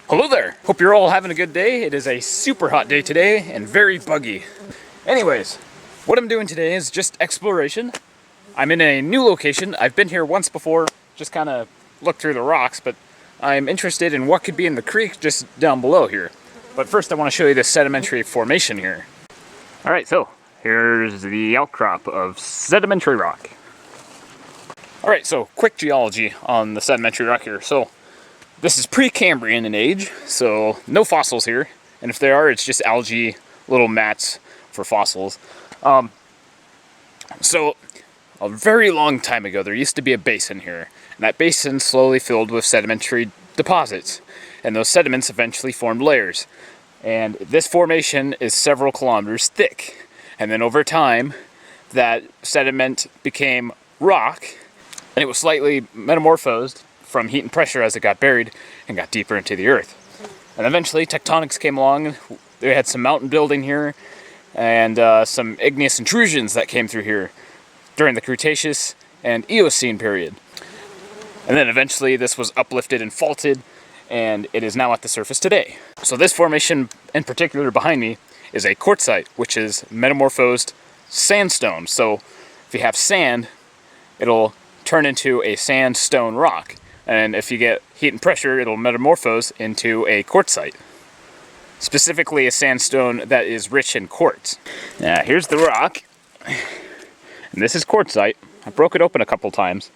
Hello there! Hope you're all having a good day. It is a super hot day today and very buggy. Anyways, what I'm doing today is just exploration. I'm in a new location. I've been here once before, just kind of looked through the rocks, but I'm interested in what could be in the creek just down below here. But first I want to show you this sedimentary formation here. Alright, so here's the outcrop of sedimentary rock. Alright, so quick geology on the sedimentary rock here. So this is Precambrian in age, so no fossils here. And if there are, it's just algae, little mats for fossils. So a very long time ago, there used to be a basin here. And that basin slowly filled with sedimentary deposits. And those sediments eventually formed layers. And this formation is several kilometers thick. And then over time, that sediment became rock, and it was slightly metamorphosed from heat and pressure as it got buried and got deeper into the earth. And eventually tectonics came along. They had some mountain building here and some igneous intrusions that came through here during the Cretaceous and Eocene period. And then eventually this was uplifted and faulted, and it is now at the surface today. So this formation in particular behind me is a quartzite, which is metamorphosed sandstone. So if you have sand, it'll turn into a sandstone rock. And if you get heat and pressure, it'll metamorphose into a quartzite. Specifically a sandstone that is rich in quartz. Now here's the rock. And this is quartzite. I broke it open a couple times.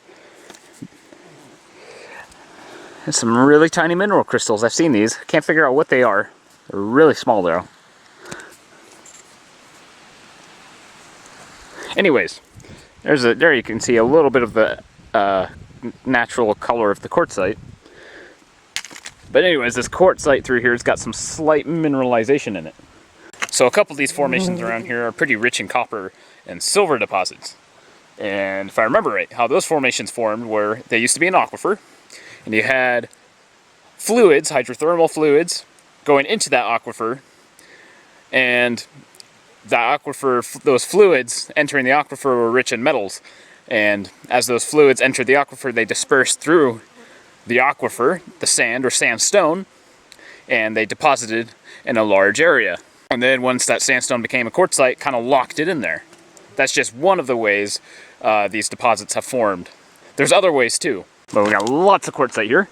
There's some really tiny mineral crystals. I've seen these. Can't figure out what they are. They're really small though. Anyways, there you can see a little bit of the natural color of the quartzite. But anyways, this quartzite through here has got some slight mineralization in it. So a couple of these formations around here are pretty rich in copper and silver deposits. And if I remember right, how those formations formed were they used to be an aquifer, and you had fluids, hydrothermal fluids, going into that aquifer, and the aquifer, those fluids entering the aquifer were rich in metals. And as those fluids entered the aquifer, they dispersed through the aquifer, the sand or sandstone, and they deposited in a large area. And then once that sandstone became a quartzite, kind of locked it in there. That's just one of the ways these deposits have formed. There's other ways too, but we got lots of quartzite here.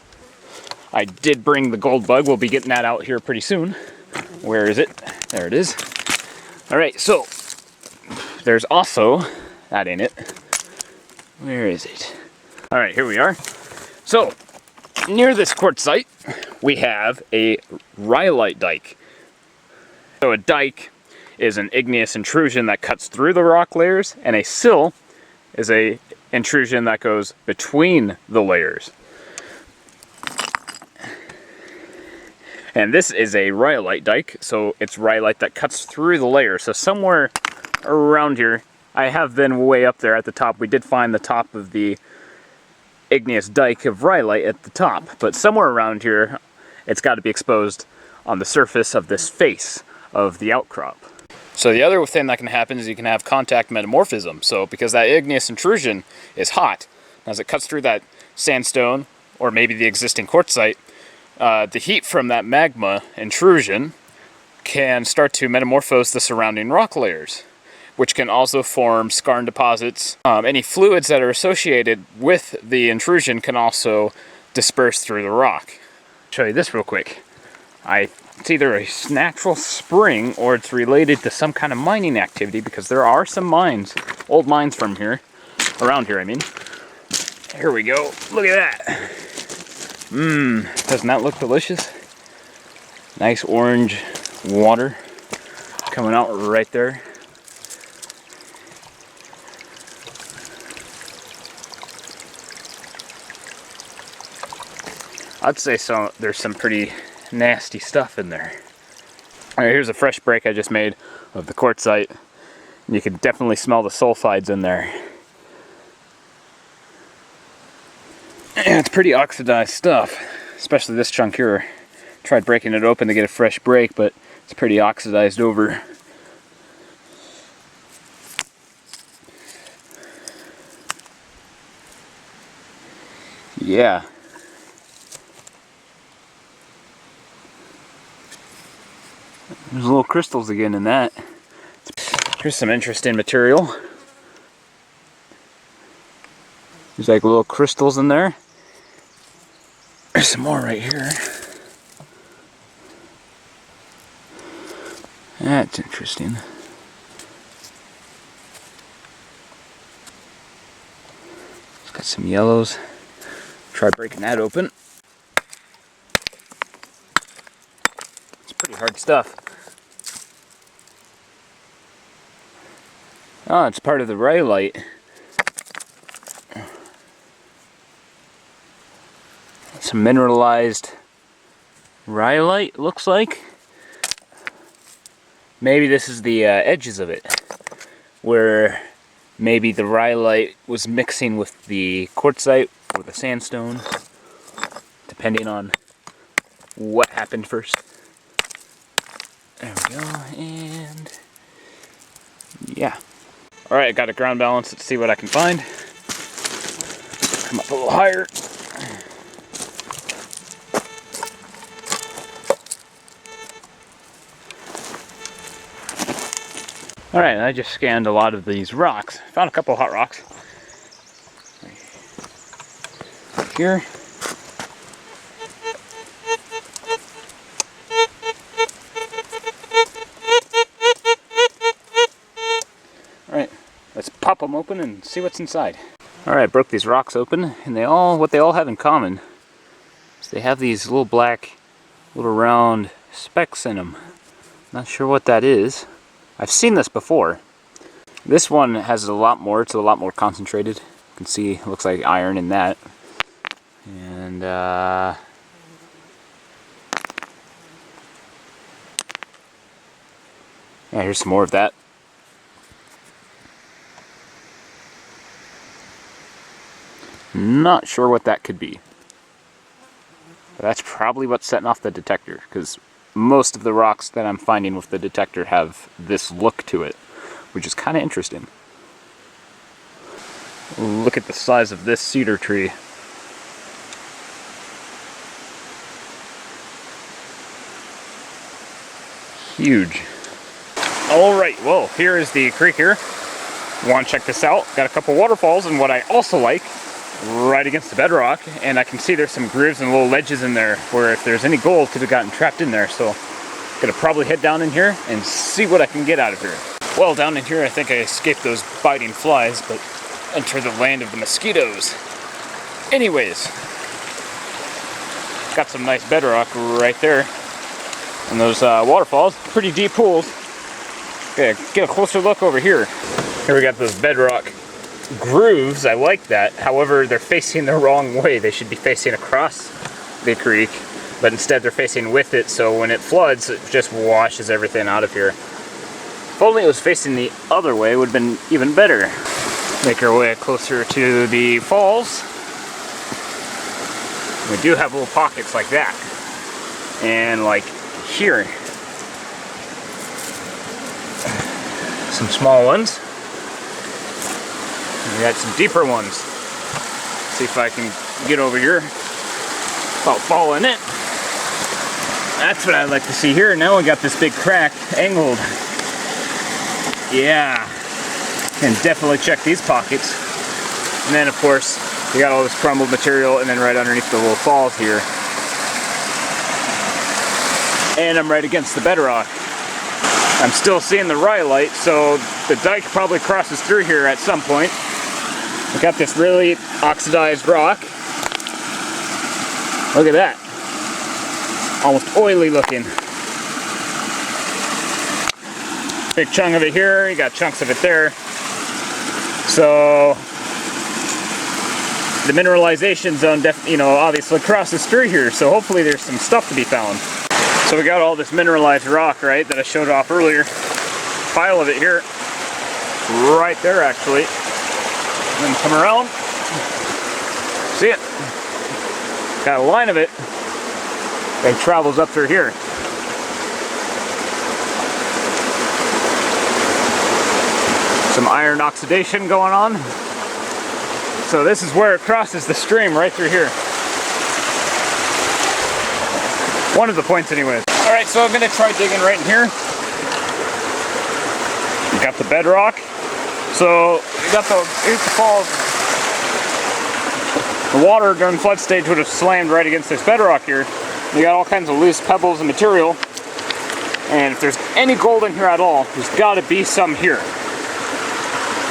I did bring the gold bug. We'll be getting that out here pretty soon. Where is it? There it is. All right, so there's also, that ain't it. Where is it? All right, here we are. So near this quartzite, we have a rhyolite dike. So a dike is an igneous intrusion that cuts through the rock layers, and a sill is a intrusion that goes between the layers. And this is a rhyolite dike, so it's rhyolite that cuts through the layers. So somewhere around here, I have been way up there at the top. We did find the top of the igneous dike of rhyolite at the top, but somewhere around here, it's got to be exposed on the surface of this face of the outcrop. So the other thing that can happen is you can have contact metamorphism. So because that igneous intrusion is hot, as it cuts through that sandstone, or maybe the existing quartzite, the heat from that magma intrusion can start to metamorphose the surrounding rock layers, which can also form skarn deposits. Any fluids that are associated with the intrusion can also disperse through the rock. I'll show you this real quick. It's either a natural spring or it's related to some kind of mining activity, because there are some mines, old mines from here, around here I mean. Here we go, look at that. Doesn't that look delicious? Nice orange water coming out right there. I'd say so. There's some pretty nasty stuff in there. All right, here's a fresh break I just made of the quartzite. And you can definitely smell the sulfides in there. And it's pretty oxidized stuff, especially this chunk here. Tried breaking it open to get a fresh break, but it's pretty oxidized over. Yeah. There's little crystals again in that. Here's some interesting material. There's like little crystals in there. There's some more right here. That's interesting. It's got some yellows. Try breaking that open. It's pretty hard stuff. Oh, it's part of the rhyolite. Some mineralized rhyolite, looks like. Maybe this is the edges of it, where maybe the rhyolite was mixing with the quartzite or the sandstone, depending on what happened first. There we go, and yeah. Alright, I got a ground balance. Let's see what I can find. Come up a little higher. Alright, I just scanned a lot of these rocks. Found a couple hot rocks. Right here. Alright, let's pop them open and see what's inside. Alright, I broke these rocks open, and what they all have in common is they have these little black, little round specks in them. Not sure what that is. I've seen this before. This one has a lot more, it's a lot more concentrated. You can see, it looks like iron in that. And yeah, here's some more of that. Not sure what that could be. But that's probably what's setting off the detector, because most of the rocks that I'm finding with the detector have this look to it, which is kind of interesting. Look at the size of this cedar tree. Huge. Alright, well, here is the creek here. You want to check this out? Got a couple waterfalls, and what I also like, right against the bedrock, and I can see there's some grooves and little ledges in there where if there's any gold could have gotten trapped in there. So I'm gonna probably head down in here and see what I can get out of here. Well, down in here I think I escaped those biting flies, but enter the land of the mosquitoes. Anyways, got some nice bedrock right there, and those waterfalls, pretty deep pools. Okay, get a closer look over here. Here we got those bedrock grooves. I like that. However, they're facing the wrong way. They should be facing across the creek, but instead they're facing with it, so when it floods, it just washes everything out of here. If only it was facing the other way, it would have been even better. Make our way closer to the falls. We do have little pockets like that. And like here. Some small ones. We got some deeper ones. See if I can get over here without falling in. That's what I like to see here. Now we got this big crack angled. Yeah. And definitely check these pockets. And then of course, we got all this crumbled material, and then right underneath the little falls here. And I'm right against the bedrock. I'm still seeing the rhyolite, so the dike probably crosses through here at some point. We got this really oxidized rock. Look at that. Almost oily looking. Big chunk of it here, you got chunks of it there. So the mineralization zone obviously crosses through here, so hopefully there's some stuff to be found. So we got all this mineralized rock, right, that I showed off earlier. Pile of it here. Right there actually. And then come around. See it? Got a line of it. It travels up through here. Some iron oxidation going on. So this is where it crosses the stream, right through here. One of the points anyways. Alright, so I'm going to try digging right in here. We got the bedrock. So, we got here's the fall. The water during flood stage would have slammed right against this bedrock here. You got all kinds of loose pebbles and material. And if there's any gold in here at all, there's got to be some here.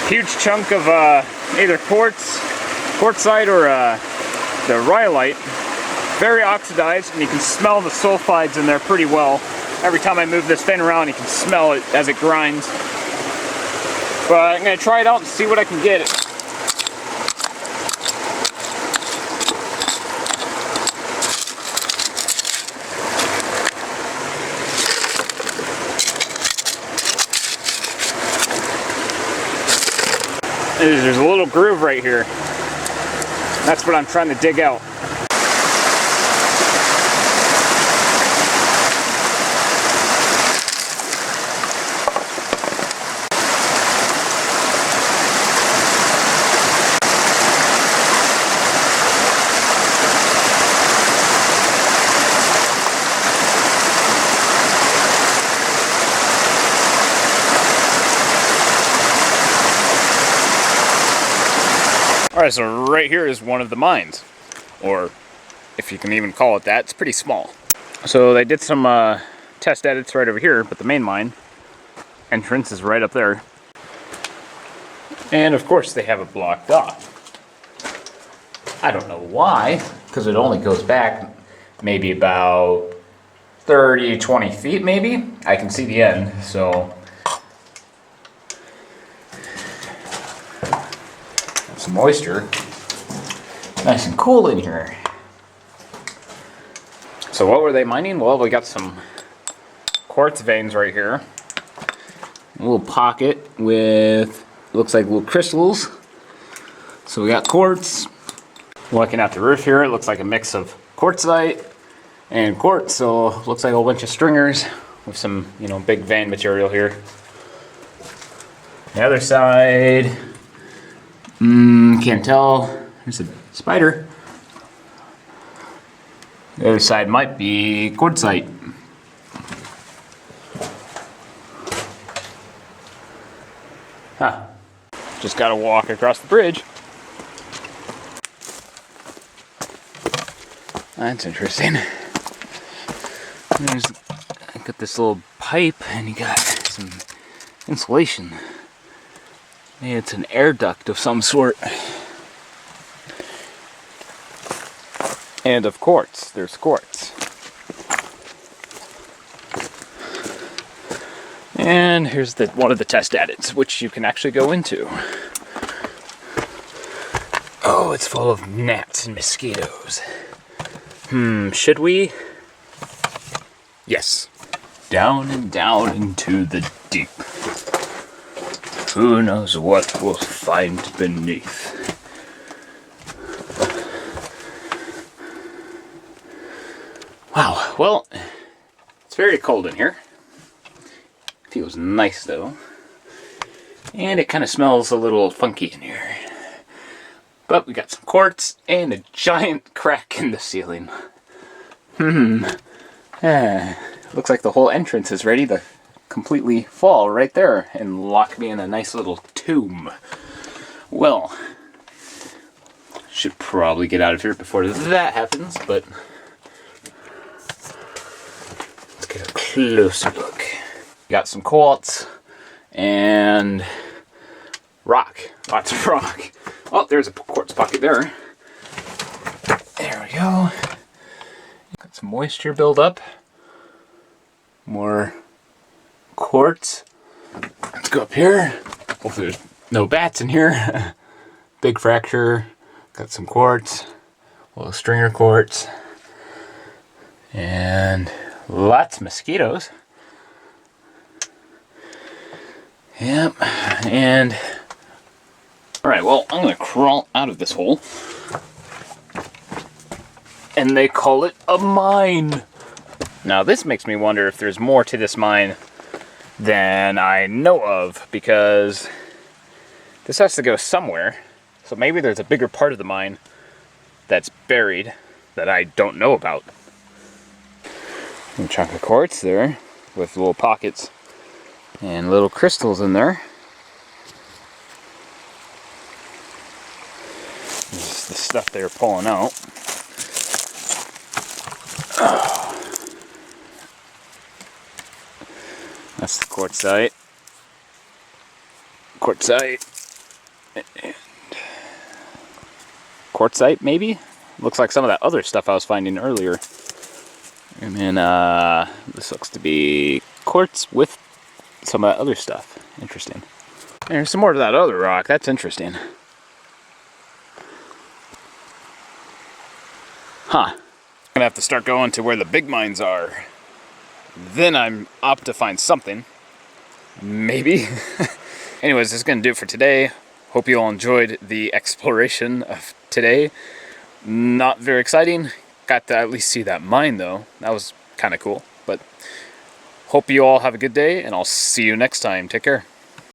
Huge chunk of either quartzite or the rhyolite. Very oxidized, and you can smell the sulfides in there pretty well. Every time I move this thing around, you can smell it as it grinds. But I'm going to try it out and see what I can get. There's a little groove right here. That's what I'm trying to dig out. Alright, so right here is one of the mines, or if you can even call it that. It's pretty small. So they did some test edits right over here, but the main mine entrance is right up there. And of course they have it blocked off. I don't know why, because it only goes back maybe about 20 feet maybe. I can see the end, so some moisture. Nice and cool in here. So what were they mining? Well, we got some quartz veins right here. A little pocket with, looks like little crystals. So we got quartz. Looking at the roof here, it looks like a mix of quartzite and quartz. So looks like a whole bunch of stringers with some, big vein material here. The other side, can't tell. There's a spider. The other side might be quartzite. Huh. Just gotta walk across the bridge. That's interesting. There's, I got this little pipe, and you got some insulation. Maybe it's an air duct of some sort. And of quartz, there's quartz. And here's one of the test adits, which you can actually go into. Oh, it's full of gnats and mosquitoes. Should we? Yes. Down and down into the deep. Who knows what we'll find beneath. Wow, well, it's very cold in here. Feels nice though. And it kind of smells a little funky in here. But we got some quartz and a giant crack in the ceiling. Looks like the whole entrance is ready to completely fall right there and lock me in a nice little tomb. Well, should probably get out of here before that happens, but let's get a closer look. Got some quartz and rock. Lots of rock. Oh, there's a quartz pocket there. There we go. Got some moisture buildup. More quartz. Let's go up here. Hopefully there's no bats in here. Big fracture. Got some quartz. A little stringer quartz. And lots of mosquitoes. Yep. And alright, well, I'm going to crawl out of this hole. And they call it a mine. Now this makes me wonder if there's more to this mine than I know of, because this has to go somewhere. So maybe there's a bigger part of the mine that's buried that I don't know about. A chunk of quartz there with little pockets and little crystals in there. This is the stuff they're pulling out. That's the quartzite. Quartzite, maybe? Looks like some of that other stuff I was finding earlier. And then this looks to be quartz with some of that other stuff. Interesting. There's some more of that other rock. That's interesting. Huh. I'm gonna have to start going to where the big mines are. Then I'm up to find something. Maybe. Anyways, this is gonna do it for today. Hope you all enjoyed the exploration of today. Not very exciting. Got to at least see that mine though. That was kind of cool. But hope you all have a good day, and I'll see you next time. Take care.